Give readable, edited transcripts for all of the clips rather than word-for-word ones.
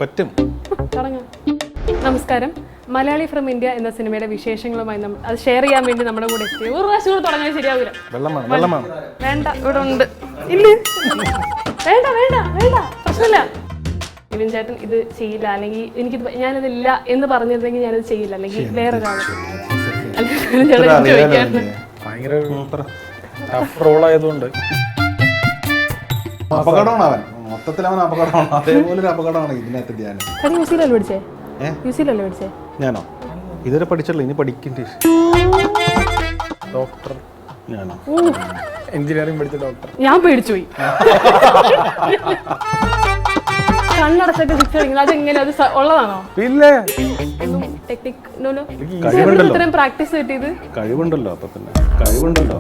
പറ്റും. നമസ്കാരം. Malayali from India എന്ന സിനിമയുടെ വിശേഷങ്ങളുമായി നമ്മൾ അത് ഷെയർ ചെയ്യാൻ വേണ്ടി നമ്മുടെ കൂടെ എത്തി. ഒരു പ്രാവശ്യം കൂടെ തുടങ്ങാൻ ശരിയാവില്ല. വേണ്ട, ഇവിടെ ഉണ്ട്. ഇല്ല, വേണ്ട വേണ്ട വേണ്ട, പ്രശ്നമില്ല. നിവിൻ ചേട്ടൻ ഇത് ചെയ്യില്ല, അല്ലെങ്കിൽ എനിക്കിത് ഞാനിതില്ല എന്ന് പറഞ്ഞിരുന്നെങ്കിൽ ഞാനിത് ചെയ്യില്ല, അല്ലെങ്കിൽ വേറൊരാൾ അപകടമാണ് അവൻ, മൊത്തത്തിൽ അവൻ അപകടമാണ്. അതേപോലെ ഒരു അപകടമാണ് ഇതിനകത്ത് ധ്യാനം. യൂസിലല്ലേ പഠിച്ചേ? യൂസിലല്ലേ പഠിച്ചേ? ഞാനോ ഇതുവരെ പഠിച്ചല്ലോ, ഇനി പഠിക്കണ്ടേ? ഡോക്ടർ ഞാനോ? എഞ്ചിനീയറിംഗ് പഠിച്ച ഡോക്ടർ. ഞാൻ പേടിച്ചുപോയി. കണ്ണടച്ചൊക്കെ ഫിക്സ് അടിക്കുന്നത് അതെങ്ങനെ? അത് ഉള്ളതാണോ? ഇത്രയും പ്രാക്ടീസ് കിട്ടിയത് കഴിവുണ്ടല്ലോ. അപ്പൊ പിന്നെ കഴിവുണ്ടല്ലോ.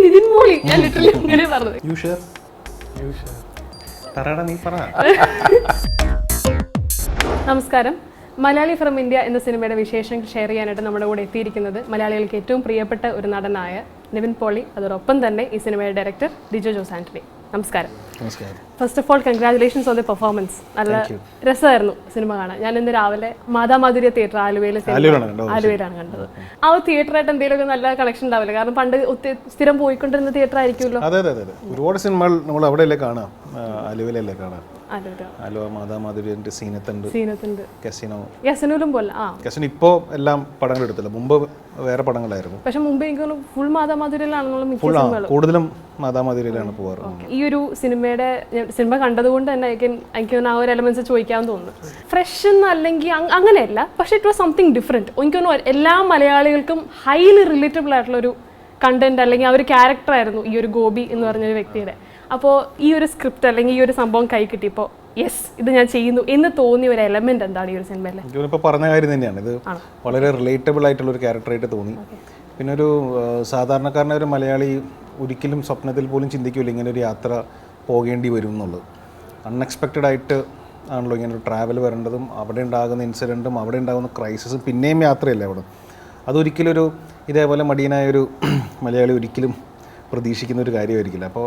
നിതിൻ മോളി ഞാൻ ലിറ്ററലി ഇങ്ങനെ പറഞ്ഞത്. നമസ്കാരം. മലയാളി ഫ്രം ഇന്ത്യ എന്ന സിനിമയുടെ വിശേഷങ്ങൾ ഷെയർ ചെയ്യാനായിട്ട് നമ്മുടെ കൂടെ എത്തിയിരിക്കുന്നത് മലയാളികൾക്ക് ഏറ്റവും പ്രിയപ്പെട്ട ഒരു നടനായ നിവിൻ പോളി, അതോടൊപ്പം തന്നെ ഈ സിനിമയുടെ ഡയറക്ടർ ഡിജോ ജോസ് ആന്റണി. നമസ്കാരം. First of all congratulations on the performance. നല്ല രസമായിരുന്നു സിനിമ കാണാൻ. ഞാൻ ഇന്ന് രാവിലെ മാതാമാധുര്യ തിയേറ്റർ ആലുവയിലാണ് കണ്ടത്. ആ ഒരു തിയേറ്ററായിട്ട് എന്തെങ്കിലുമൊക്കെ നല്ല കണക്ഷൻ ഉണ്ടാവില്ല, കാരണം പണ്ട് സ്ഥിരം പോയിക്കൊണ്ടിരുന്ന തിയേറ്റർ ആയിരിക്കുമല്ലോ. അതെ, ഒരുപാട് സിനിമകൾ നമ്മൾ അവിടെയല്ലേ കാണാം, ആലുവയിലല്ലേ കാണാം. ആലുവ മാതാമാധുര്യന്റെ സീനത്തുണ്ട്, കസിനോയിലും പോലെ. കസിനോ ഇപ്പോ എല്ലാം പടങ്ങൾ എടുത്തില്ല, മുമ്പ് വേറെ പടങ്ങളായിരുന്നു. പക്ഷെ മുമ്പ് എനിക്ക് ഫുൾ മാതാമാധുര്യയിലാണെന്നുള്ള കൂടുതലും മാതാമാധുര്യയിലാണ് പോകാറ്. ഈ ഒരു സിനിമ കണ്ടതുകൊണ്ട് തന്നെ എനിക്ക് ആ ഒരു എലമെന്റ്സ് ചോദിക്കാൻ തോന്നുന്നു. ഫ്രഷ് എന്നല്ലെങ്കിൽ അങ്ങനെയല്ല, പക്ഷെ ഇറ്റ് വാസ് സംതിങ് ഡിഫറെന്റ്. എനിക്ക് തോന്നുന്നു എല്ലാ മലയാളികൾക്കും ഹൈലി റിലേറ്റബിൾ ആയിട്ടുള്ള ഒരു കണ്ടന്റ് അല്ലെങ്കിൽ ആ ഒരു ക്യാരക്ടർ ആയിരുന്നു ഈ ഒരു ഗോപി എന്ന് പറഞ്ഞൊരു വ്യക്തിയുടെ. അപ്പോൾ ഈ ഒരു സ്ക്രിപ്റ്റ് അല്ലെങ്കിൽ ഈ ഒരു സംഭവം കൈ കിട്ടിയപ്പോൾ യെസ് ഇത് ഞാൻ ചെയ്യുന്നു എന്ന് തോന്നിയ ഒരു എലമെന്റ് എന്താണ് ഈ ഒരു സിനിമയിൽ? ഇപ്പോൾ പറഞ്ഞ കാര്യം തന്നെയാണ്. ഇത് വളരെ റിലേറ്റബിൾ ആയിട്ടുള്ള ഒരു ക്യാരക്ടറായിട്ട് തോന്നി. പിന്നെ ഒരു സാധാരണക്കാരനായ ഒരു മലയാളി ഒരിക്കലും സ്വപ്നത്തിൽ പോലും ചിന്തിക്കില്ല ഇങ്ങനെ ഒരു യാത്ര പോകേണ്ടി വരും എന്നുള്ളത്. അൺഎക്സ്പെക്റ്റഡ് ആയിട്ട് ആണല്ലോ ഇങ്ങനെ ഒരു ട്രാവൽ വരേണ്ടതും, അവിടെ ഉണ്ടാകുന്ന ഇൻസിഡൻറ്റും അവിടെ ഉണ്ടാകുന്ന ക്രൈസിസും പിന്നെയും യാത്രയല്ലേ അവിടെ. അതൊരിക്കലും ഒരു ഇതേപോലെ മടിയനായൊരു മലയാളി ഒരിക്കലും പ്രതീക്ഷിക്കുന്ന ഒരു കാര്യമായിരിക്കില്ല. അപ്പോൾ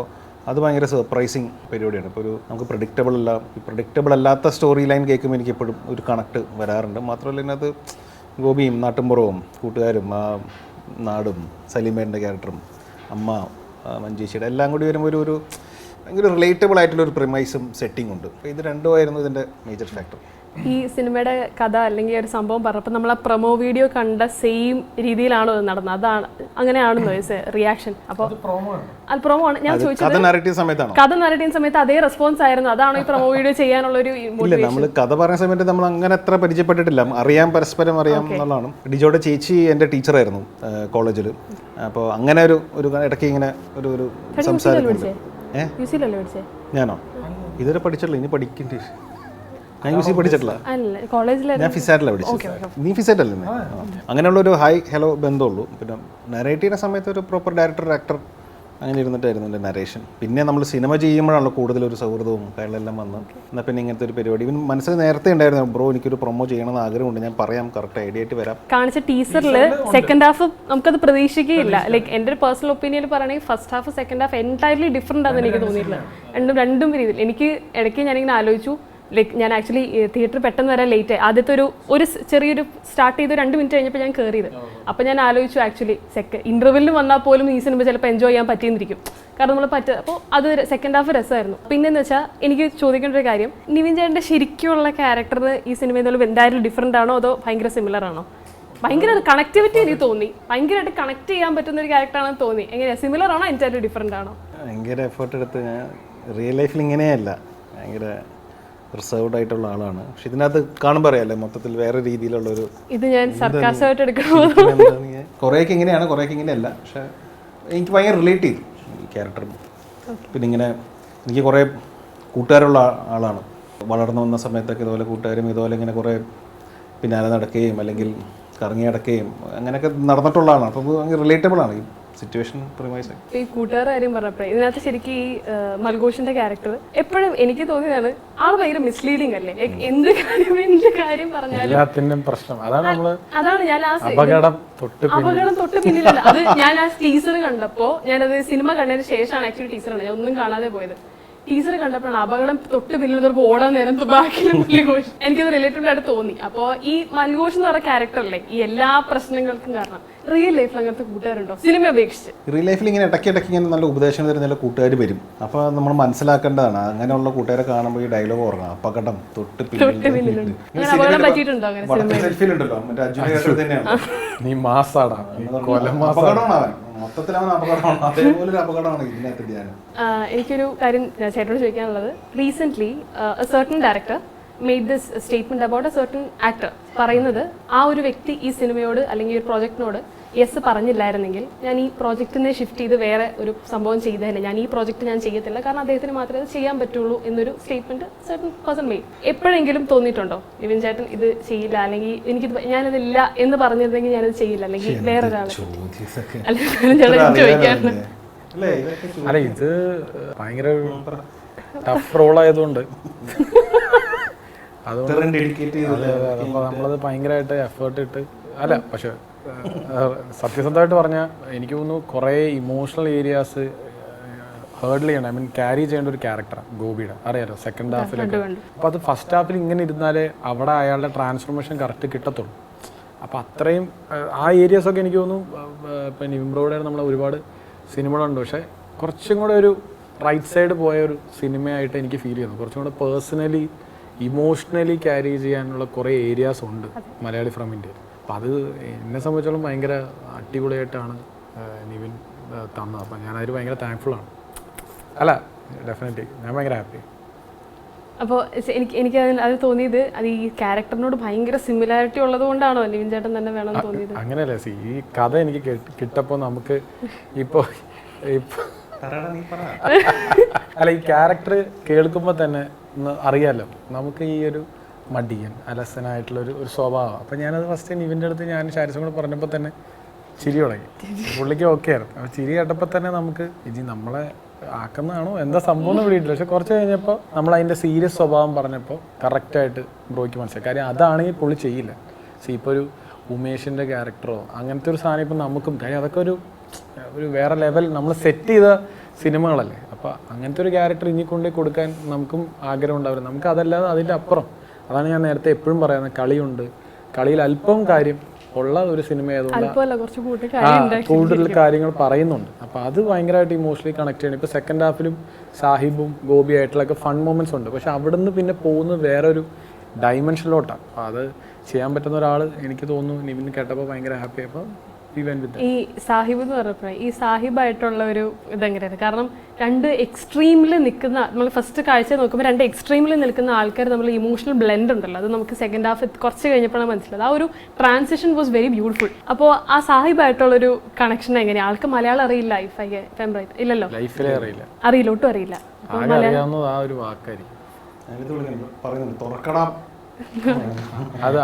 അത് ഭയങ്കര സർപ്രൈസിങ് പരിപാടിയാണ്. ഇപ്പോൾ നമുക്ക് പ്രഡിക്റ്റബിൾ അല്ലാത്ത സ്റ്റോറി ലൈൻ കേൾക്കുമ്പോൾ എനിക്ക് എപ്പോഴും ഒരു കണക്ട് വരാറുണ്ട്. മാത്രമല്ല ഇതിനകത്ത് ഗോപിയും നാട്ടുമ്പുറവും കൂട്ടുകാരും ആ നാടും സലീമേൻ്റെ ക്യാരക്ടറും അമ്മ മഞ്ചേശ്ശിയുടെ എല്ലാം കൂടി വരുമ്പോൾ ഒരു ഭയങ്കര റിലേറ്റബിൾ ആയിട്ടുള്ളൊരു പ്രിമൈസും സെറ്റിംഗ് ഉണ്ട്. അപ്പോൾ ഇത് രണ്ടുമായിരുന്നു ഇതിൻ്റെ മേജർ ഫാക്ടർ. ഈ സിനിമയുടെ കഥ അല്ലെങ്കിൽ ഒരു സംഭവം പറഞ്ഞപ്പോൾ നമ്മൾ ആ പ്രൊമോ വീഡിയോ കണ്ട സെയിം രീതിയിലാണോ അത് നടന്നത്? അതാണ് അങ്ങനെയാണെന്നോ റിയാക്ഷൻ? അപ്പോൾ അത് പ്രൊമോ ആണ് ഞാൻ ചോദിച്ചത്. കഥ നറേറ്റീവ് സമയത്ത് അതേ റെസ്പോൺസ് ആയിരുന്നു. അതാണോ ഈ പ്രൊമോ വീഡിയോ ചെയ്യാനുള്ള ഒരു? ഇല്ല, നമ്മൾ കഥ പറയുന്ന സമയത്ത് നമ്മൾ അങ്ങനെ അത്ര പരിചയപ്പെട്ടിട്ടില്ല. പരസ്പരം അറിയാം എന്നുള്ളതാണ്. ഡിജോയുടെ ചേച്ചി എൻ്റെ ടീച്ചറായിരുന്നു കോളേജിൽ. അപ്പോൾ അങ്ങനെ ഒരു ഇടയ്ക്ക് ഇങ്ങനെ ഒരു സംസാരം. ഞാനോ ഇതുവരെ പഠിച്ചല്ലോ, ഇനി പഠിക്കണ്ടേ? ഞാൻ യൂസി പഠിച്ചിട്ടില്ല, ഞാൻ ഫിസാറ്റിലാണ് പഠിച്ചത്. നീ ഫിസാറ്റല്ലേ? അങ്ങനെയുള്ള ഒരു ഹലോ ബന്ധമുള്ളൂ. പിന്നെ നരേറ്റ് ചെയ്യുന്ന സമയത്ത് ഒരു പ്രോപ്പർ ഡയറക്ടർ ആക്ടർ അങ്ങനെ ഇരുന്നിട്ടായിരുന്നു എൻ്റെ നരേഷൻ. പിന്നെ നമ്മൾ സിനിമ ചെയ്യുമ്പോഴാണല്ലോ കൂടുതലൊരു സൗഹൃദവും കാര്യങ്ങളെല്ലാം വന്ന്. എന്നാൽ പിന്നെ ഇങ്ങനത്തെ ഒരു പരിപാടി ഇവൻ മനസ്സിൽ നേരത്തെ ഉണ്ടായിരുന്നു. ബ്രോ എനിക്കൊരു പ്രൊമോ ചെയ്യണമെന്ന് ആഗ്രഹമുണ്ട്, ഞാൻ പറയാം, കറക്റ്റ് ഐഡിയ ആയിട്ട് വരാം. കാണിച്ച ടീസറിൽ സെക്കൻഡ് ഹാഫ് നമുക്കത് പ്രതീക്ഷിക്കുകയില്ല. ലൈക്ക് എൻ്റെ ഒരു പേഴ്സണൽ ഒപ്പീനിയൻ പറയുകയാണെങ്കിൽ first half second half entirely different ആണെന്ന് എനിക്ക് തോന്നിയില്ല. രണ്ടും രീതിയിൽ എനിക്ക് ഇടയ്ക്ക് ഞാനിങ്ങനെ ആലോചിച്ചു. ലൈക്ക് ഞാൻ ആക്ച്വലി തിയേറ്റർ പെട്ടെന്ന് വരാൻ ലേറ്റ് ആയി. ആദ്യത്തെ ഒരു ചെറിയൊരു സ്റ്റാർട്ട് ചെയ്ത് 2 മിനിറ്റ് കഴിഞ്ഞപ്പോൾ ഞാൻ കയറിയത്. അപ്പോൾ ഞാൻ ആലോചിച്ചു ആക്ച്വലി ഇൻ്റർവെല്ലിൽ വന്നാൽ പോലും ഈ സിനിമ ചിലപ്പോൾ എൻജോയ് ചെയ്യാൻ പറ്റിയെന്നിരിക്കും, കാരണം നമ്മൾ അപ്പോൾ അത് സെക്കൻഡ് ഹാഫ് രസമായിരുന്നു. പിന്നെന്ന് വെച്ചാൽ എനിക്ക് ചോദിക്കേണ്ട ഒരു കാര്യം, നിവിൻ ചേട്ടൻ്റെ ശരിക്കുള്ള ക്യാരക്ടർ ഈ സിനിമയിൽ നിന്ന് എന്തായാലും ഡിഫറെൻ്റ് ആണോ അതോ ഭയങ്കര സിമിലർ ആണോ? ഭയങ്കര കണക്ടിവിറ്റി എനിക്ക് തോന്നി, ഭയങ്കരമായിട്ട് കണക്ട് ചെയ്യാൻ പറ്റുന്ന ഒരു ക്യാരക്ടറാണെന്ന് തോന്നി. എങ്ങനെയാണ്, സിമിലർ ആണോ എൻറ്റയർലി ഡിഫറെൻ്റ് ആണോ? ഭയങ്കര എഫേർട്ട് എടുത്ത് ഞാൻ റിയൽ ലൈഫിൽ ഇങ്ങനെയല്ല, ഭയങ്കര റിസർവ്ഡ് ആയിട്ടുള്ള ആളാണ്. പക്ഷെ ഇതിനകത്ത് കാണുമ്പോൾ അറിയാലേ മൊത്തത്തിൽ വേറെ രീതിയിലുള്ളൊരു ഇത് ഞാൻ സർക്കാസമായിട്ട് എടുക്കുമ്പോൾ കുറേയൊക്കെ ഇങ്ങനെയാണ്, കുറേയൊക്കെ ഇങ്ങനെയല്ല. പക്ഷെ എനിക്ക് ഭയങ്കര റിലേറ്റ് ചെയ്തു ഈ ക്യാരക്ടറും. പിന്നെ ഇങ്ങനെ എനിക്ക് കുറേ കൂട്ടുകാരുള്ള ആളാണ്. വളർന്നു വന്ന സമയത്തൊക്കെ ഇതുപോലെ കൂട്ടുകാരും ഇതുപോലെ ഇങ്ങനെ കുറേ പിന്നാലെ നടക്കുകയും അല്ലെങ്കിൽ കറങ്ങി നടക്കുകയും അങ്ങനെയൊക്കെ നടന്നിട്ടുള്ള ആളാണ്. അപ്പോൾ ഭയങ്കര റിലേറ്റബിൾ ആണ് ഈ സിറ്റുവേഷൻ. ഈ കൂട്ടുകാരുടെ കാര്യം പറഞ്ഞപ്പോഴേ ഇതിനകത്ത് ശരിക്കും ഈ മൽഘോഷിന്റെ ക്യാരക്ടർ എപ്പോഴും എനിക്ക് തോന്നിയതാണ് ആൾ ഭയങ്കര മിസ്ലീഡിങ് അല്ലേ. എന്ത് കാര്യം പറഞ്ഞാലും പ്രശ്നം അതാണ് ഞാൻ അപകടം തൊട്ട് പിന്നിലല്ല. അത് ഞാൻ ആ ടീസർ കണ്ടപ്പോ, ഞാനത് സിനിമ കണ്ടതിന് ശേഷമാണ് ആക്ച്വലി ടീസർ കണ്ടത്, ഞാൻ ഒന്നും കാണാതെ പോയത്. ടീച്ചർ കണ്ടപ്പോഴാണ് അപകടം തൊട്ട് പിന്നിൽ ഓടാൻ നേരം ബാക്കിൽ മൽഘോഷ് എനിക്കത് റിലേറ്റബിൾ ആയിട്ട് തോന്നി. അപ്പോൾ ഈ മൽഘോഷ് എന്ന് പറയുന്ന ക്യാരക്ടറല്ലേ ഈ എല്ലാ പ്രശ്നങ്ങൾക്കും കാരണം. റിയൽ ലൈഫിൽ അങ്ങനത്തെ കൂട്ടുകാരുണ്ടോ സിനിമ അപേക്ഷിച്ച്? റിയൽ ലൈഫിൽ ഇങ്ങനെ ഇടയ്ക്ക് ഇങ്ങനെ നല്ല ഉപദേശം തരുന്ന നല്ല കൂട്ടുകാർ വരും. അപ്പോൾ നമ്മൾ മനസ്സിലാക്കേണ്ടതാണ് അങ്ങനെയുള്ള കൂട്ടുകാരെ കാണുമ്പോൾ ഈ ഡയലോഗ് ഓർക്കണം, അപകടം തൊട്ട് സെൽഫിയിലുണ്ടല്ലോ മറ്റേ അർജുന തന്നെയാണ്, നീ മാസാടാ അപകടമാണ് അവൻ, മൊത്തത്തിൽ അവൻ അപകടമാണ്. അതേപോലെ ഒരു അപകടമാണ് ഇതിനകത്ത് ധ്യാനം. എനിക്കൊരു കാര്യം ചേട്ടനോട് ചോദിക്കാനുള്ളത്, recent certain director made this statement about A certain actor. പറയുന്നത് ആ ഒരു വ്യക്തി ഈ സിനിമയോട് അല്ലെങ്കിൽ ഒരു പ്രോജക്റ്റിനോട് യെസ് പറഞ്ഞില്ലായിരുന്നെങ്കിൽ ഞാൻ ഈ പ്രോജക്റ്റിനെ ഷിഫ്റ്റ് ചെയ്ത് വേറെ ഒരു സംഭവം ചെയ്തതന്നെ, ഞാൻ ഈ പ്രോജക്റ്റ് ഞാൻ ചെയ്യത്തില്ല, കാരണം അദ്ദേഹത്തിന് മാത്രമേ അത് ചെയ്യാൻ പറ്റുള്ളൂ എന്നൊരു സ്റ്റേറ്റ്മെന്റ് സർട്ടൻ പേഴ്സൺ മെയ്ഡ്. എപ്പോഴെങ്കിലും തോന്നിയിട്ടുണ്ടോ നിവിൻ ചേട്ടൻ ഇത് ചെയ്യില്ല, അല്ലെങ്കിൽ എനിക്കിത് ഞാനിതില്ല എന്ന് പറഞ്ഞിരുന്നെങ്കിൽ ഞാനത് ചെയ്യില്ല, അല്ലെങ്കിൽ വേറൊരാൾ ചോദിക്കാറുണ്ട്? അല്ല, ഇത് ഭയങ്കര ടഫ് റോൾ ആയതുകൊണ്ട് അതുകൊണ്ട് നമ്മളത് ഭയങ്കരമായിട്ട് എഫേർട്ട് ഇട്ട് അല്ല. പക്ഷെ സത്യസന്ധമായിട്ട് പറഞ്ഞാൽ എനിക്ക് തോന്നുന്നു കുറേ ഇമോഷണൽ ഏരിയാസ് ഹേർഡിൽ ചെയ്യണം, ഐ മീൻ ക്യാരി ചെയ്യേണ്ട ഒരു ക്യാരക്ടറാണ് ഗോപിയുടെ. അറിയാലോ സെക്കൻഡ് ഹാഫിലൊക്കെ. അപ്പോൾ അത് ഫസ്റ്റ് ഹാഫിൽ ഇങ്ങനെ ഇരുന്നാലേ അവിടെ അയാളുടെ ട്രാൻസ്ഫോർമേഷൻ കറക്റ്റ് കിട്ടത്തുള്ളൂ. അപ്പോൾ അത്രയും ആ ഏരിയാസൊക്കെ എനിക്ക് തോന്നുന്നു ഇപ്പം നിവിൻ ബ്രോയുടെ നമ്മൾ ഒരുപാട് സിനിമകളുണ്ട്, പക്ഷേ കുറച്ചും കൂടെ ഒരു റൈറ്റ് സൈഡ് പോയ ഒരു സിനിമയായിട്ട് എനിക്ക് ഫീൽ ചെയ്യുന്നു. കുറച്ചും കൂടെ പേഴ്സണലി ഇമോഷണലി ക്യാരി ചെയ്യാനുള്ള കുറേ ഏരിയാസ് ഉണ്ട് മലയാളി ഫ്രം ഇന്ത്യയിൽ. അപ്പം അത് എന്നെ സംബന്ധിച്ചോളം ഭയങ്കര അടിപൊളിയായിട്ടാണ് നിവിൻ തന്നത്. അപ്പം ഞാനതിൽ ഭയങ്കര താങ്ക്ഫുള്ളാണ്. അല്ല, ഡെഫിനറ്റ്ലി ഞാൻ ഭയങ്കര ഹാപ്പി. അപ്പോൾ എനിക്ക് അത് തോന്നിയത് അത് ഈ ക്യാരക്ടറിനോട് ഭയങ്കര സിമിലാരിറ്റി ഉള്ളത് കൊണ്ടാണോ നിവിൻ ചേട്ടൻ തന്നെ വേണമെന്ന് തോന്നിയത്? അങ്ങനെയല്ലേ, ഈ കഥ എനിക്ക് കിട്ടപ്പോൾ നമുക്ക് ഇപ്പോൾ അല്ല, ഈ ക്യാരക്ടർ കേൾക്കുമ്പോൾ തന്നെ അറിയാമല്ലോ നമുക്ക് ഈ ഒരു മടിയൻ അലസനായിട്ടുള്ളൊരു സ്വഭാവം. അപ്പം ഞാനത് ഫസ്റ്റ് നിവിൻ്റെ അടുത്ത് ഞാൻ ശാരീസും കൂടെ പറഞ്ഞപ്പോൾ തന്നെ ചിരി തുടങ്ങി. പുള്ളിക്ക് ഓക്കെ ആയിരുന്നു. അപ്പോൾ ചിരി കേട്ടപ്പോൾ തന്നെ നമുക്ക് ഇനി നമ്മളെ ആക്കുന്നതാണോ എന്താ സംഭവം എന്ന് പിടിയിട്ടില്ല. പക്ഷെ കുറച്ച് കഴിഞ്ഞപ്പോൾ നമ്മൾ അതിൻ്റെ സീരിയസ് സ്വഭാവം പറഞ്ഞപ്പോൾ കറക്റ്റായിട്ട് ബ്രോയ്ക്ക് മനസ്സിലായി. കാര്യം അതാണെങ്കിൽ പുള്ളി ചെയ്യില്ല. ഇപ്പോൾ ഒരു ഉമേഷിൻ്റെ ക്യാരക്ടറോ അങ്ങനത്തെ ഒരു സാധനം ഇപ്പം നമുക്കും, കാര്യം അതൊക്കെ ഒരു വേറെ ലെവൽ നമ്മൾ സെറ്റ് ചെയ്ത സിനിമകളല്ലേ. അപ്പോൾ അങ്ങനത്തെ ഒരു ക്യാരക്ടർ ഇനി കൊണ്ടു കൊടുക്കാൻ നമുക്കും ആഗ്രഹം ഉണ്ടാവില്ല. നമുക്ക് അതല്ലാതെ അതിൻ്റെ അപ്പുറം, അതാണ് ഞാൻ നേരത്തെ എപ്പോഴും പറയുന്നത്, കളിയുണ്ട്, കളിയിൽ അല്പം കാര്യം ഉള്ള ഒരു സിനിമ ആയതുകൊണ്ട് കൂടുതൽ കാര്യങ്ങൾ പറയുന്നുണ്ട്. അപ്പോൾ അത് ഭയങ്കരമായിട്ട് ഇമോഷണലി കണക്ട് ചെയ്യണം. ഇപ്പോൾ സെക്കൻഡ് ഹാഫിലും സാഹിബും ഗോപിയായിട്ടുള്ളൊക്കെ ഫൺ മൊമെന്റ്സ് ഉണ്ട്. പക്ഷെ അവിടെ നിന്ന് പിന്നെ പോകുന്നത് വേറൊരു ഡയമെൻഷനിലോട്ടാണ്. അപ്പോൾ അത് ചെയ്യാൻ പറ്റുന്ന ഒരാൾ എനിക്ക് തോന്നുന്നു നിവിൻ കേട്ടപ്പോൾ ഭയങ്കര ഹാപ്പി. അപ്പോൾ ഈ സാഹിബ് എന്ന് പറഞ്ഞപ്പോൾ ഈ സാഹിബായിട്ടുള്ള ഒരു ഇതെങ്ങനെയാണ്? കാരണം രണ്ട് എക്സ്ട്രീമിൽ നിൽക്കുന്ന, നമ്മൾ ഫസ്റ്റ് കാഴ്ച നോക്കുമ്പോൾ രണ്ട് എക്സ്ട്രീമിൽ നിൽക്കുന്ന ആൾക്കാർ നമ്മൾ ഇമോഷണൽ ബ്ലെൻഡ് ഉണ്ടല്ലോ, അത് നമുക്ക് സെക്കൻഡ് ഹാഫ് കുറച്ച് കഴിഞ്ഞപ്പോഴാണ് മനസ്സിലായത്. ആ ഒരു ട്രാൻസിഷൻ വാസ് വെരി ബ്യൂട്ടിഫുൾ. അപ്പോൾ ആ സാഹിബായിട്ടുള്ളൊരു കണക്ഷൻ എങ്ങനെയാണ്? ആൾക്ക് മലയാളം അറിയില്ല, ഇല്ലല്ലോ, അറിയില്ല, ഒട്ടും അറിയില്ല.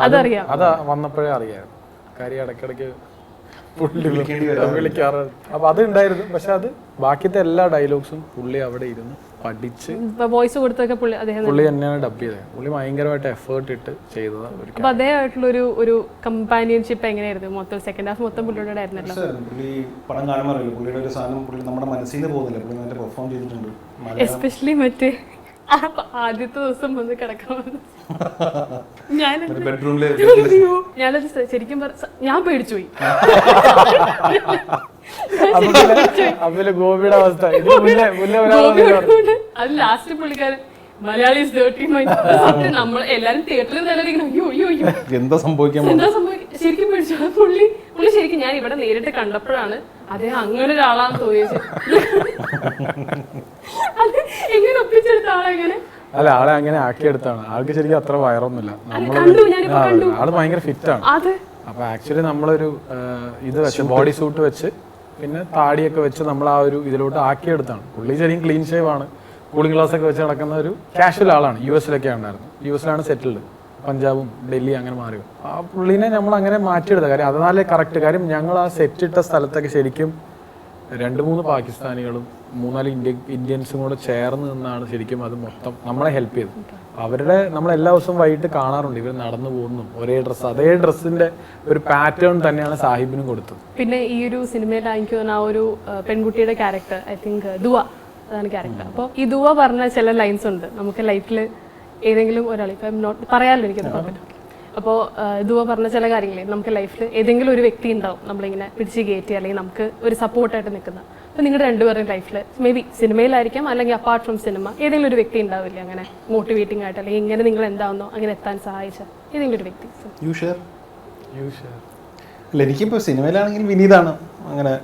അതറിയാം, അത് വന്നപ്പോഴേ അറിയാം. കാര്യം ഇടയ്ക്കിടയ്ക്ക് വിളിക്കാറ്. അപ്പൊ അത് ഉണ്ടായിരുന്നു. പക്ഷെ അത് ബാക്കിയത്തെ എല്ലാ ഡയലോഗ്സും പുള്ളി അവിടെ ഇരുന്ന് പഠിച്ച് വോയിസ് കൊടുത്തൊക്കെ പുള്ളി തന്നെയാണ് ഡബ് ചെയ്തത്. പുള്ളി ഭയങ്കരമായിട്ട് എഫേർട്ട് ഇട്ട് ചെയ്തത്. അപ്പൊ അതേമായിട്ടുള്ള ഒരു കമ്പാനിയൻഷിപ്പ് എങ്ങനെയായിരുന്നു? മൊത്തം സെക്കൻഡ് ഹാഫ് മൊത്തം പുള്ളിയുടെ ആയിരുന്നല്ലോ. പടം കാണുമ്പോൾ പുള്ളിയുടെ ഒരു സാധനം പുള്ളി നമ്മുടെ മനസ്സിൽ നിന്ന് പോകുന്നില്ല, പെർഫോം ചെയ്തിട്ടുണ്ട്. എസ്പെഷ്യലി മറ്റേ ആദ്യത്തെ ദിവസം വന്ന് കിടക്കാൻ ഞാനത് ശരിക്കും ഞാൻ പേടിച്ചു പോയി. ഗോപിയുടെ അവസ്ഥ അത് ലാസ്റ്റ് പുള്ളിക്കാരൻ മലയാളീസ് നമ്മൾ എല്ലാരും തിയേറ്ററിൽ തന്നെ അയ്യോ അയ്യോ അയ്യോ എന്താ സംഭവിക്കാൻ ശരിക്കും പേടിച്ചു. പുള്ളി ശരിക്കും ഞാൻ ഇവിടെ നേരിട്ട് കണ്ടപ്പോഴാണ് അദ്ദേഹം അങ്ങനെ ഒരാളാന്ന് തോന്നിയത്. അത് എങ്ങനെ ഒപ്പിച്ചെടുത്ത ആളെങ്ങനെ? അല്ല, ആളെ അങ്ങനെ ആക്കിയെടുത്താണ്. ആൾക്ക് ശരിക്കും അത്ര വയറൊന്നുമില്ല. ആള് ഭയങ്കര ഫിറ്റാണ്. അപ്പൊ ആക്ച്വലി നമ്മളൊരു ഇത് വെച്ച് ബോഡി സൂട്ട് വെച്ച് പിന്നെ താടിയൊക്കെ വെച്ച് നമ്മൾ ആ ഒരു ഇതിലോട്ട് ആക്കിയെടുത്താണ്. പുള്ളി ശരിക്കും ക്ലീൻ ഷേവ് ആണ്, കൂളിംഗ് ഗ്ലാസ് ഒക്കെ വെച്ച് നടക്കുന്ന ഒരു കാഷ്വൽ ആളാണ്. US-ലൊക്കെ ഉണ്ടായിരുന്നു. US-ലാണ് സെറ്റിൽഡ്, പഞ്ചാബും ഡൽഹി അങ്ങനെ മാറി. ആ പുള്ളിനെ നമ്മൾ അങ്ങനെ മാറ്റിയെടുത്ത കാര്യം അതനാലേ കറക്റ്റ്. കാര്യം ഞങ്ങൾ ആ സെറ്റ് ഇട്ട സ്ഥലത്തൊക്കെ ശരിക്കും 2-3 പാകിസ്ഥാനികളും 4 ഇന്ത്യൻസും കൂടെ ചേർന്ന് നിന്നാണ് ശരിക്കും അത് മൊത്തം നമ്മളെ ഹെൽപ്പ് ചെയ്തത്. അവരുടെ നമ്മൾ എല്ലാ ദിവസവും വൈകിട്ട് കാണാറുണ്ട് ഇവർ നടന്നു പോകുന്നു ഒരേ ഡ്രസ്സ്, അതേ ഡ്രസ്സിന്റെ ഒരു പാറ്റേൺ തന്നെയാണ് സാഹിബിനും കൊടുത്തത്. പിന്നെ ഈ ഒരു സിനിമയിൽ എനിക്ക് തോന്നുന്ന ആ ഒരു പെൺകുട്ടിയുടെ ക്യാരക്ടർ ഐ തിങ്ക് ദുവ അതാണ് ക്യാരക്ടർ. അപ്പോൾ ഈ ദുവ പറഞ്ഞ ചില ലൈൻസ് ഉണ്ട് നമുക്ക് ലൈഫിൽ ഏതെങ്കിലും ഒരാൾ ഇപ്പം നോട്ട് പറയാമല്ലോ എനിക്കത് കുഴപ്പമില്ല. അപ്പോൾ ദുവ പറഞ്ഞ ചില കാര്യങ്ങളെ നമുക്ക് ലൈഫിൽ ഏതെങ്കിലും ഒരു വ്യക്തി ഉണ്ടാവും നമ്മളിങ്ങനെ പിടിച്ച് കയറ്റി അല്ലെങ്കിൽ നമുക്ക് ഒരു സപ്പോർട്ടായിട്ട് നിൽക്കുന്ന. അപ്പോൾ നിങ്ങളുടെ രണ്ടുപേരുടെ ലൈഫിൽ മേ ബി സിനിമയിലായിരിക്കാം അല്ലെങ്കിൽ അപ്പാർട്ട് ഫ്രം സിനിമ ഏതെങ്കിലും ഒരു വ്യക്തി ഉണ്ടാവില്ല അങ്ങനെ മോട്ടിവേറ്റിംഗ് ആയിട്ട് അല്ലെങ്കിൽ ഇങ്ങനെ നിങ്ങൾ എന്താവുന്നോ അങ്ങനെ എത്താൻ സഹായിച്ച ഏതെങ്കിലും ഒരു വ്യക്തി? യു ഷെയർ അല്ല, എനിക്കിപ്പോൾ സിനിമയിലാണെങ്കിൽ വിനീതാണ് അങ്ങനെ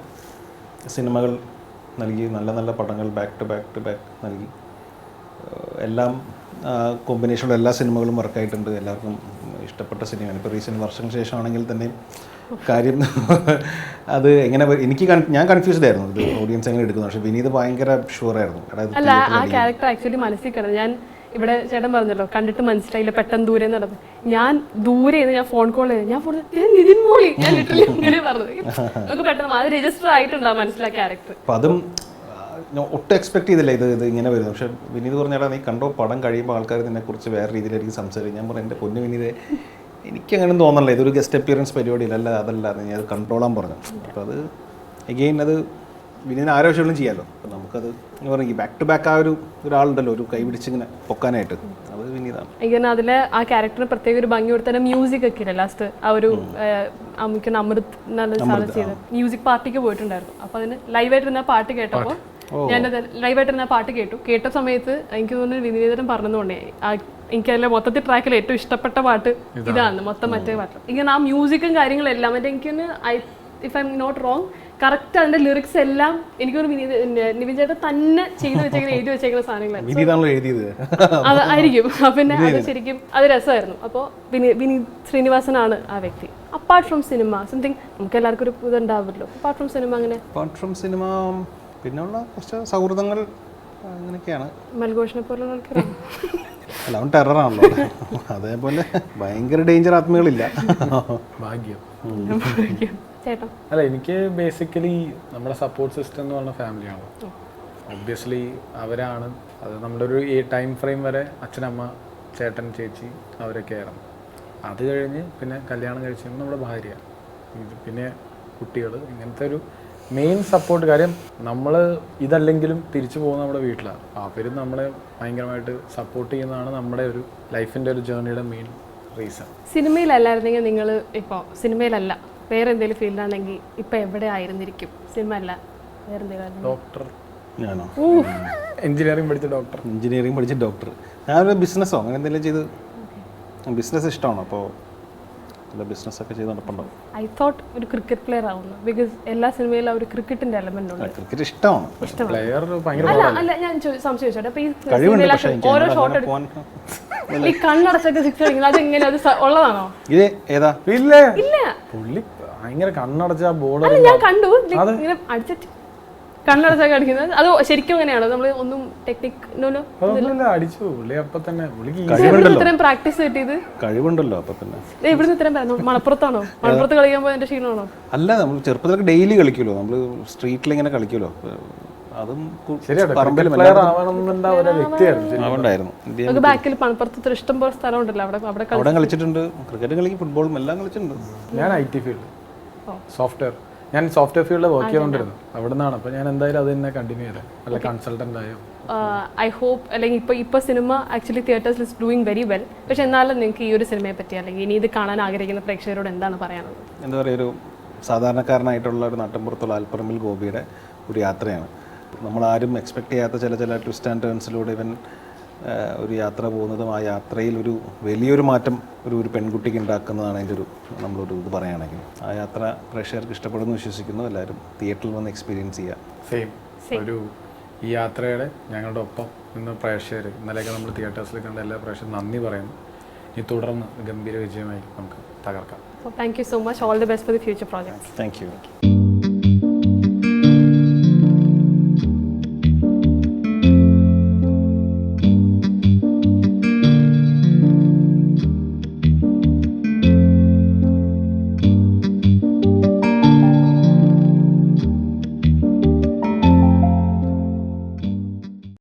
സിനിമകൾ നൽകി, നല്ല നല്ല പടങ്ങൾ ബാക്ക് ടു ബാക്ക് നൽകി. എല്ലാം കോമ്പിനേഷനുള്ള എല്ലാ സിനിമകളും വർക്കായിട്ടുണ്ട്, എല്ലാവർക്കും ഇഷ്ടപ്പെട്ട സിനിമയാണ്. ഇപ്പോൾ റീസെൻറ്റ് വർഷങ്ങൾക്ക് ശേഷമാണെങ്കിൽ തന്നെ കാര്യം അത് എങ്ങനെ ഞാൻ കൺഫ്യൂസ്ഡ് ആയിരുന്നു ഇത് ഓഡിയൻസ് എങ്ങനെ എടുക്കുന്നത്. പക്ഷേ വിനീത് ഭയങ്കര ഷുവറായിരുന്നു. അല്ല, ആ ക്യാരക്ടർ ആക്ച്വലി മനസ്സിൽ കിടന്നു. ഞാൻ ഇവിടെ ചേട്ടൻ പറഞ്ഞല്ലോ കണ്ടിട്ട് മനസ്സിലായില്ല പെട്ടെന്ന് ദൂരെ നടന്നു. ഞാൻ ദൂരെ ഞാൻ ഫോൺ കോൾ ചെയ്തു, ഞാൻ നിതിൻ മോളി ഞാൻ ലിറ്ററലി അങ്ങനെ പറഞ്ഞത്. നമുക്ക് പെട്ടെന്ന് അത് രജിസ്റ്റർ ആയിട്ടുണ്ടാവും മനസ്സിലാ ക്യാരക്ടർ. അപ്പം അതും ഒട്ടും എക്സ്പെക്ട് ചെയ്തില്ല ഇത് ഇങ്ങനെ വരുന്നു. പക്ഷേ വിനീത് പറഞ്ഞാൽ നീ കണ്ടോ പടം കഴിയുമ്പോൾ ആൾക്കാർ നിന്നെക്കുറിച്ച് വേറെ രീതിയിലായിരിക്കും സംസാരിക്കും. ഞാൻ പറഞ്ഞു എൻ്റെ പൊന്നു വിനീത് എനിക്കങ്ങനെ തോന്നണില്ല, ഇതൊരു ഗസ്റ്റ് അപ്പിയറൻസ് പരിപാടിയില്ല, അല്ല അതല്ല നീ അത് കൺട്രോളാൻ പറഞ്ഞു. അപ്പോൾ അത് എഗെയിൻ അത് വിനീതിന് ആരോഗ്യങ്ങളും ചെയ്യാമല്ലോ. അപ്പം നമുക്കത് എന്ന് പറഞ്ഞെങ്കിൽ ബാക്ക് ടു ബാക്ക് ആ ഒരാളുണ്ടല്ലോ ഒരു കൈ പിടിച്ചിങ്ങനെ പൊക്കാനായിട്ട്, അത് വിനീതാണ്. എനിക്ക് അതിൽ ആ ക്യാരക്ടറിന് പ്രത്യേക ഒരു ഭംഗി കൊടുത്ത മ്യൂസിക് ഒക്കെ ഇല്ല ലാസ്റ്റ് ആ ഒരു അമിക്കുന്ന അമൃത് നല്ല സാധനം ചെയ്ത് മ്യൂസിക് പാർട്ടിക്ക് പോയിട്ടുണ്ടായിരുന്നു. അപ്പോൾ അതിന് ലൈവായിട്ടിരുന്ന പാട്ട് കേട്ടപ്പോൾ ഞാനത് ലൈവായിട്ടിരുന്ന പാട്ട് കേട്ട സമയത്ത് എനിക്ക് തോന്നുന്നു വിനീതൻ പറഞ്ഞതുകൊണ്ടേ എനിക്കതിലെ മൊത്തത്തിൽ ട്രാക്കിൽ ഏറ്റവും ഇഷ്ടപ്പെട്ട പാട്ട് ഇതാണ് മൊത്തം മറ്റേ പാട്ട്. ഇങ്ങനെ ആ മ്യൂസിക്കും കാര്യങ്ങളെല്ലാം മറ്റേ എനിക്കൊന്ന് if I am not wrong correct അതിന്റെ ലിറിക്സ് എല്ലാം എനിക്കൊരു നിവിൻ ചേട്ടൻ തന്നെ ചെയ്ത് വെച്ചേക്കുന്ന എഴുതി വെച്ചേക്കുന്ന സാധനങ്ങളായിരുന്നു. അതായിരിക്കും. പിന്നെ അത് ശരിക്കും അത് രസമായിരുന്നു. അപ്പോൾ വിനീത് ശ്രീനിവാസനാണ് ആ വ്യക്തി. അപ്പാർട്ട് ഫ്രം സിനിമ സംതിങ് നമുക്ക് എല്ലാവർക്കും ഒരു ഇതുണ്ടാവുമല്ലോ. അപ്പാർട്ട് ഫ്രം സിനിമ അങ്ങനെ അപ്പാർട്ട് ഫ്രം സിനിമ പിന്നെയുള്ള കുറച്ച് സൗഹൃദങ്ങൾ അങ്ങനെയൊക്കെയാണ്. മൽഘോഷിനെ പോലുള്ള ആൾക്കാർ അല്ല, അവൻ ടെററാണല്ലോ. അതേപോലെ ഭയങ്കര ഡേഞ്ചർ ആത്മകളില്ല. ഭാഗ്യം. അല്ല, എനിക്ക് ബേസിക്കലി നമ്മുടെ സപ്പോർട്ട് സിസ്റ്റം എന്ന് പറഞ്ഞ ഫാമിലിയാണ്. ഒബ്വിയസ്ലി അവരാണ് അത്. നമ്മുടെ ഒരു ടൈം ഫ്രെയിം വരെ അച്ഛനമ്മ ചേട്ടൻ ചേച്ചി അവരൊക്കെ ആയിരുന്നു. അത് കഴിഞ്ഞ് പിന്നെ കല്യാണം കഴിച്ച് നമ്മുടെ ഭാര്യ, പിന്നെ കുട്ടികൾ, ഇങ്ങനത്തെ ഒരു മെയിൻ സപ്പോർട്ട്. കാര്യം നമ്മൾ ഇതല്ലെങ്കിലും തിരിച്ചു പോകുന്ന നമ്മുടെ വീട്ടിലാണ്. അവരും നമ്മളെ ഭയങ്കരമായിട്ട് സപ്പോർട്ട് ചെയ്യുന്നതാണ് നമ്മുടെ ഒരു ലൈഫിൻ്റെ ഒരു ജേർണിയുടെ മെയിൻ റീസൺ. സിനിമയിലല്ലായിരുന്നെങ്കിൽ നിങ്ങൾ ഇപ്പോൾ സിനിമയിലല്ല വേറെ എന്തെങ്കിലും ഫീൽഡാണെങ്കിൽ ഇപ്പം എവിടെ ആയിരുന്നിരിക്കും? സിനിമ അല്ല വേറെ എന്തെങ്കിലും? ഡോക്ടർ. ഞാനോ? എഞ്ചിനീയറിംഗ് പഠിച്ച ഡോക്ടർ. ഞാനൊരു ബിസിനസ്സോ അങ്ങനെ എന്തെങ്കിലും ചെയ്ത്, ബിസിനസ് ഇഷ്ടമാണ്. അപ്പോൾ ബിസിനസ്സൊക്കെ ചെയ്ത് നടപ്പുണ്ടാവും. ഐ തോട്ട് ഒരു ക്രിക്കറ്റ് പ്ലെയർ ആവുന്നു. ബിക്കോസ് എല്ലാ സിനിമയിലും ഒരു ക്രിക്കറ്റിന്റെ എലമെന്റ് ഉണ്ട്. ക്രിക്കറ്റ് ഇഷ്ടമാണ്. അല്ല, ഞാൻ സംശയിച്ചോട്ടെ. അപ്പൊ ഈ ഓരോ ഷോട്ട് ഈ കണ്ണടച്ചൊക്കെ സിക്സ് അടിക്കുന്നത് അതെങ്ങനെ അത് ഉള്ളതാണോ? ഇത് ഏതാ? ഇല്ല, പുള്ളി ഭയങ്കര കണ്ണടച്ച ബോളർ. ഞാൻ കണ്ടു ഇങ്ങനെ അടിച്ചിട്ട് കണ്ണടച്ചൊക്കെ അടിക്കുന്നത്. അത് ശരിക്കും അങ്ങനെയാണോ? നമ്മൾ ഒന്നും ടെക്നിക്കലോ അടിച്ചു പുള്ളി അപ്പൊ തന്നെ. ഇത്രയും പ്രാക്ടീസ് കിട്ടിയത് കഴിവുണ്ടല്ലോ അപ്പൊ തന്നെ. എവിടുന്ന് ഇത്രയും മലപ്പുറത്താണോ? മലപ്പുറത്ത് കളിക്കാൻ പോയതിന്റെ ക്ഷീണമാണോ? അല്ല, നമ്മൾ ചെറുപ്പത്തിലൊക്കെ ഡെയിലി കളിക്കുമല്ലോ, നമ്മൾ സ്ട്രീറ്റിൽ ഇങ്ങനെ കളിക്കുമല്ലോ. അതും ബാക്കിൽ പണപ്പുറത്ത് ഇഷ്ടം പോലെ സ്ഥലം ഉണ്ടല്ലോ, അവിടെ കളിച്ചിട്ടുണ്ട്. ക്രിക്കറ്റ് കളിക്കും, ഫുട്ബോളും എല്ലാം കളിച്ചിട്ടുണ്ട്. ഞാൻ IT ഫീൽഡ് സോഫ്റ്റ്വെയർ ഫീൽഡിൽ വർക്ക് ചെയ്തുകൊണ്ടിരുന്നു. അവിടെ നിന്നാണ്. അപ്പോൾ ഞാൻ എന്തായാലും അത് തന്നെ കണ്ടിന്യൂ ചെയ്തത്. അല്ല, കൺസൾട്ടൻ്റ് ആയോ. ഐ ഹോപ്പ് അല്ലെങ്കിൽ ഇപ്പോൾ സിനിമ ആക്ച്വലി തിയേറ്റേഴ്സിൽ ഇസ് ഡൂയിങ് വെരി വെൽ. പക്ഷെ എന്നാലും നിങ്ങൾക്ക് ഈ ഒരു സിനിമയെ പറ്റി അല്ലെങ്കിൽ ഇനി ഇത് കാണാൻ ആഗ്രഹിക്കുന്ന പ്രേക്ഷകരോട് എന്താണ് പറയാനുള്ളത്? എന്താ പറയുക, ഒരു സാധാരണക്കാരനായിട്ടുള്ള ഒരു നാട്ടിൻപുറത്തുള്ള ആൽപ്പറമ്പിൽ ഗോപിയുടെ ഒരു യാത്രയാണ്. നമ്മളാരും എക്സ്പെക്ട് ചെയ്യാത്ത ചില ട്വിസ്റ്റ് ആൻഡ് ടേൺസിലൂടെ ഇവൻ ഒരു യാത്ര പോകുന്നതും ആ യാത്രയിൽ ഒരു വലിയൊരു മാറ്റം ഒരു പെൺകുട്ടിക്ക് ഉണ്ടാക്കുന്നതാണ് അതിൻ്റെ നമ്മളൊരു ഇത് പറയുകയാണെങ്കിൽ. ആ യാത്ര പ്രേക്ഷകർക്ക് ഇഷ്ടപ്പെടുന്നു വിശ്വസിക്കുന്നു. എല്ലാവരും തിയേറ്ററിൽ വന്ന് എക്സ്പീരിയൻസ് ചെയ്യുക. ഒരു ഈ യാത്രയുടെ ഞങ്ങളുടെ ഒപ്പം നിന്ന് പ്രേക്ഷകർ ഇന്നലെയൊക്കെ നമ്മൾ തിയേറ്റേഴ്സിൽ കണ്ട എല്ലാ പ്രേക്ഷകരും നന്ദി പറയുന്നു. ഈ തുടർന്ന് ഗംഭീര വിജയമായി നമുക്ക് തകർക്കാം. Thank you so much. All the best for the future projects. Thank U.